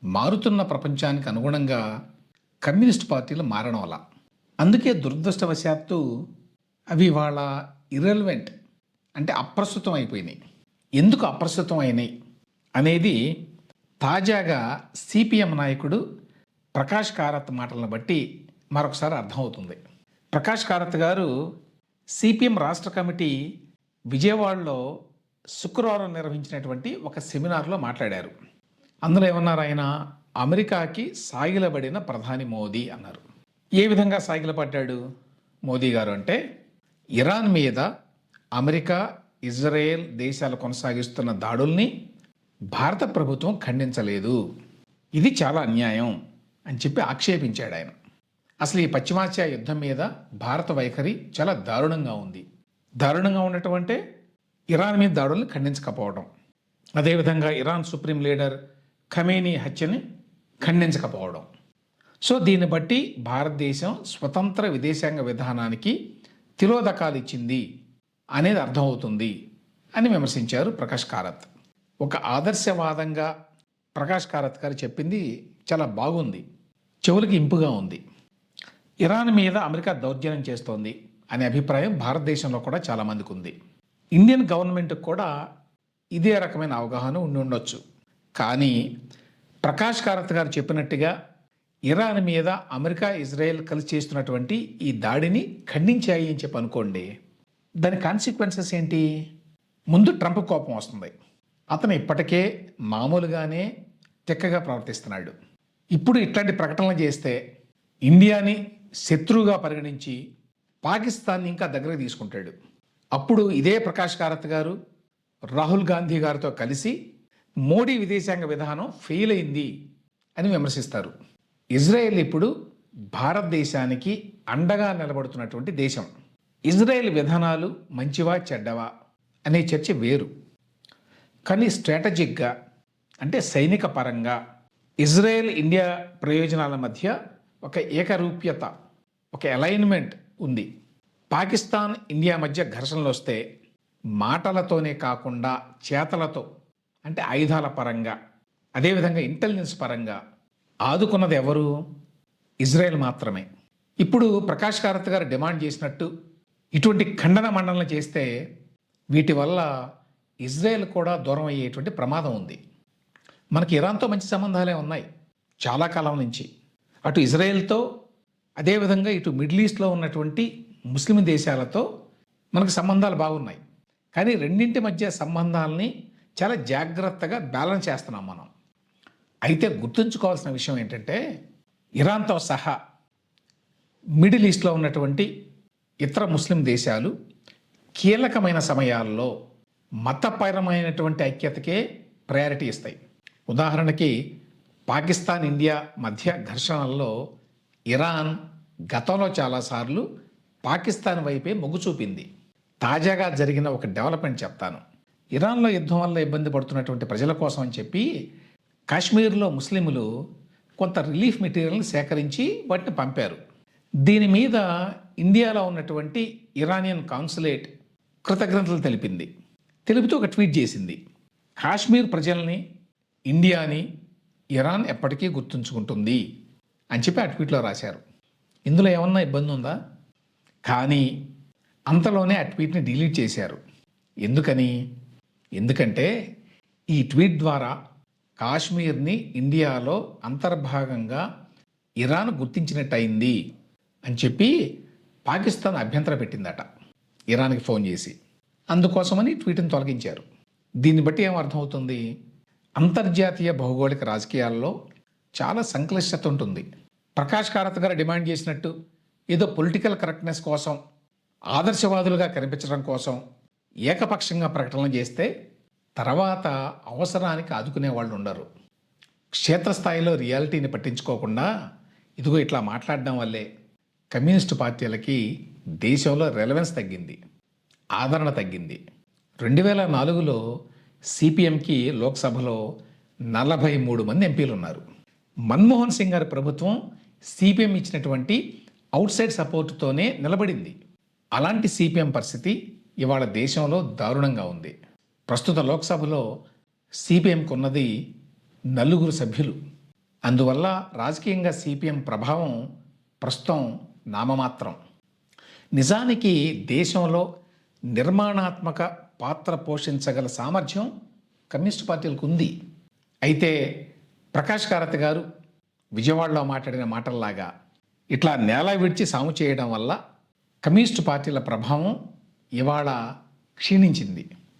మారుతున్న ప్రపంచానికి అనుగుణంగా కమ్యూనిస్ట్ పార్టీలు మారడం వల్ల. అందుకే దురదృష్టవశాత్తు అవి ఇవాళ ఇర్రెలవెంట్, అంటే అప్రస్తుతం అయిపోయినాయి. ఎందుకు అప్రస్తుతం అయినాయి అనేది తాజాగా సిపిఎం నాయకుడు ప్రకాష్ కారత్ మాటలను బట్టి మరొకసారి అర్థమవుతుంది. ప్రకాష్ కారత్ గారు సిపిఎం రాష్ట్ర కమిటీ విజయవాడలో శుక్రవారం నిర్వహించినటువంటి ఒక సెమినార్లో మాట్లాడారు. అందులో ఏమన్నారు ఆయన? అమెరికాకి సాగిలబడిన ప్రధాని మోదీ అన్నారు. ఏ విధంగా సాగిలపడ్డాడు మోదీ గారు అంటే, ఇరాన్ మీద అమెరికా, ఇజ్రాయెల్ దేశాలు కొనసాగిస్తున్న దాడుల్ని భారత ప్రభుత్వం ఖండించలేదు, ఇది చాలా అన్యాయం అని చెప్పి ఆక్షేపించాడు ఆయన. అసలు ఈ పశ్చిమాసియా యుద్ధం మీద భారత వైఖరి చాలా దారుణంగా ఉంది. దారుణంగా ఉండటం అంటే ఇరాన్ మీద దాడుల్ని ఖండించకపోవడం, అదేవిధంగా ఇరాన్ సుప్రీం లీడర్ ఖమేనీ హత్యని ఖండించకపోవడం. సో దీన్ని బట్టి భారతదేశం స్వతంత్ర విదేశాంగ విధానానికి తిలోదకాలు ఇచ్చింది అనేది అర్థమవుతుంది అని విమర్శించారు ప్రకాష్ కారత్. ఒక ఆదర్శవాదంగా ప్రకాష్ కారత్ గారు చెప్పింది చాలా బాగుంది, చెవులకి ఇంపుగా ఉంది. ఇరాన్ మీద అమెరికా దౌర్జన్యం చేస్తోంది అనే అభిప్రాయం భారతదేశంలో కూడా చాలామందికి ఉంది. ఇండియన్ గవర్నమెంట్కి కూడా ఇదే రకమైన అవగాహన ఉండి ఉండొచ్చు. కానీ ప్రకాష్ కారత్ గారు చెప్పినట్టుగా ఇరాన్ మీద అమెరికా, ఇజ్రాయెల్ కలిసి చేస్తున్నటువంటి ఈ దాడిని ఖండించాయి అని చెప్పి అనుకోండి, దాని కాన్సిక్వెన్సెస్ ఏంటి? ముందు ట్రంప్ కోపం వస్తుంది. అతను ఇప్పటికే మామూలుగానే తిక్కగా ప్రవర్తిస్తున్నాడు. ఇప్పుడు ఇట్లాంటి ప్రకటనలు చేస్తే ఇండియాని శత్రువుగా పరిగణించి పాకిస్తాన్ని ఇంకా దగ్గరకు తీసుకుంటాడు. అప్పుడు ఇదే ప్రకాష్ కారత్ గారు రాహుల్ గాంధీ గారితో కలిసి మోడీ విదేశాంగ విధానం ఫెయిల్ అయింది అని విమర్శిస్తారు. ఇజ్రాయెల్ ఇప్పుడు భారతదేశానికి అండగా నిలబడుతున్నటువంటి దేశం. ఇజ్రాయెల్ విధానాలు మంచివా చెడ్డవా అనే చర్చ వేరు. కానీ స్ట్రాటజిక్గా, అంటే సైనిక పరంగా ఇజ్రాయెల్ ఇండియా ప్రయోజనాల మధ్య ఒక ఏకరూప్యత, ఒక అలైన్మెంట్ ఉంది. పాకిస్తాన్ ఇండియా మధ్య ఘర్షణలు వస్తే మాటలతోనే కాకుండా చేతలతో, అంటే ఆయుధాల పరంగా, అదేవిధంగా ఇంటెలిజెన్స్ పరంగా ఆదుకున్నది ఎవరు? ఇజ్రాయెల్ మాత్రమే. ఇప్పుడు ప్రకాష్ కారత్ గారు డిమాండ్ చేసినట్టు ఇటువంటి ఖండన మండలం చేస్తే వీటి వల్ల ఇజ్రాయెల్ కూడా దూరం అయ్యేటువంటి ప్రమాదం ఉంది. మనకి ఇరాన్తో మంచి సంబంధాలే ఉన్నాయి చాలా కాలం నుంచి. అటు ఇజ్రాయెల్తో, అదేవిధంగా ఇటు మిడిల్ ఈస్ట్లో ఉన్నటువంటి ముస్లిం దేశాలతో మనకు సంబంధాలు బాగున్నాయి. కానీ రెండింటి మధ్య సంబంధాలని చాలా జాగ్రత్తగా బ్యాలెన్స్ చేస్తున్నాం మనం. అయితే గుర్తుంచుకోవాల్సిన విషయం ఏంటంటే, ఇరాన్తో సహా మిడిల్ ఈస్ట్లో ఉన్నటువంటి ఇతర ముస్లిం దేశాలు కీలకమైన సమయాల్లో మతపరమైనటువంటి ఐక్యతకే ప్రయారిటీ ఇస్తాయి. ఉదాహరణకి పాకిస్తాన్, ఇండియా మధ్య ఘర్షణల్లో ఇరాన్ గతంలో చాలాసార్లు పాకిస్తాన్ వైపే మొగ్గు చూపింది. తాజాగా జరిగిన ఒక డెవలప్మెంట్ చెప్తాను. ఇరాన్లో యుద్ధం వల్ల ఇబ్బంది పడుతున్నటువంటి ప్రజల కోసం అని చెప్పి కాశ్మీర్లో ముస్లింలు కొంత రిలీఫ్ మెటీరియల్ని సేకరించి వాటిని పంపారు. దీని మీద ఇండియాలో ఉన్నటువంటి ఇరానియన్ కాన్సులేట్ కృతజ్ఞతలు తెలిపింది. తెలుపుతూ ఒక ట్వీట్ చేసింది. కాశ్మీర్ ప్రజల్ని, ఇండియాని ఇరాన్ ఎప్పటికీ గుర్తుంచుకుంటుంది అని చెప్పి ఆ ట్వీట్లో రాశారు. ఇందులో ఏమన్నా ఇబ్బంది ఉందా? కానీ అంతలోనే ఆ ట్వీట్ని డిలీట్ చేశారు. ఎందుకంటే ఈ ట్వీట్ ద్వారా కాశ్మీర్ని ఇండియాలో అంతర్భాగంగా ఇరాన్ గుర్తించినట్టు అయింది అని చెప్పి పాకిస్తాన్ అభ్యంతరం పెట్టిందట ఇరాన్కి ఫోన్ చేసి. అందుకోసమని ట్వీట్ని తొలగించారు. దీన్ని బట్టి ఏమర్థమవుతుంది? అంతర్జాతీయ భౌగోళిక రాజకీయాల్లో చాలా సంక్లిష్టత ఉంటుంది. ప్రకాష్ కారత్ గారు డిమాండ్ చేసినట్టు ఏదో పొలిటికల్ కరెక్ట్నెస్ కోసం, ఆదర్శవాదులుగా కనిపించడం కోసం ఏకపక్షంగా ప్రకటనలు చేస్తే తర్వాత అవసరానికి ఆదుకునే వాళ్ళు ఉండరు. క్షేత్రస్థాయిలో రియాలిటీని పట్టించుకోకుండా ఇదిగో ఇట్లా మాట్లాడడం వల్లే కమ్యూనిస్టు పార్టీలకి దేశంలో రెలవెన్స్ తగ్గింది, ఆదరణ తగ్గింది. 2004లో సిపిఎంకి లోక్సభలో 43 మంది ఎంపీలు ఉన్నారు. మన్మోహన్ సింగ్ గారి ప్రభుత్వం సిపిఎం ఇచ్చినటువంటి అవుట్ సైడ్ సపోర్టుతోనే నిలబడింది. అలాంటి సిపిఎం పరిస్థితి ఇవాళ దేశంలో దారుణంగా ఉంది. ప్రస్తుత లోక్సభలో సిపిఎంకు ఉన్నది 4 సభ్యులు. అందువల్ల రాజకీయంగా సిపిఎం ప్రభావం ప్రస్తుతం నామమాత్రం. నిజానికి దేశంలో నిర్మాణాత్మక పాత్ర పోషించగల సామర్థ్యం కమ్యూనిస్ట్ పార్టీలకు ఉంది. అయితే ప్రకాష్ కారత్ గారు విజయవాడలో మాట్లాడిన మాటల్లాగా ఇట్లా నేల విడిచి సాము చేయడం వల్ల కమ్యూనిస్ట్ పార్టీల ప్రభావం ఇవాళ క్షీణించింది.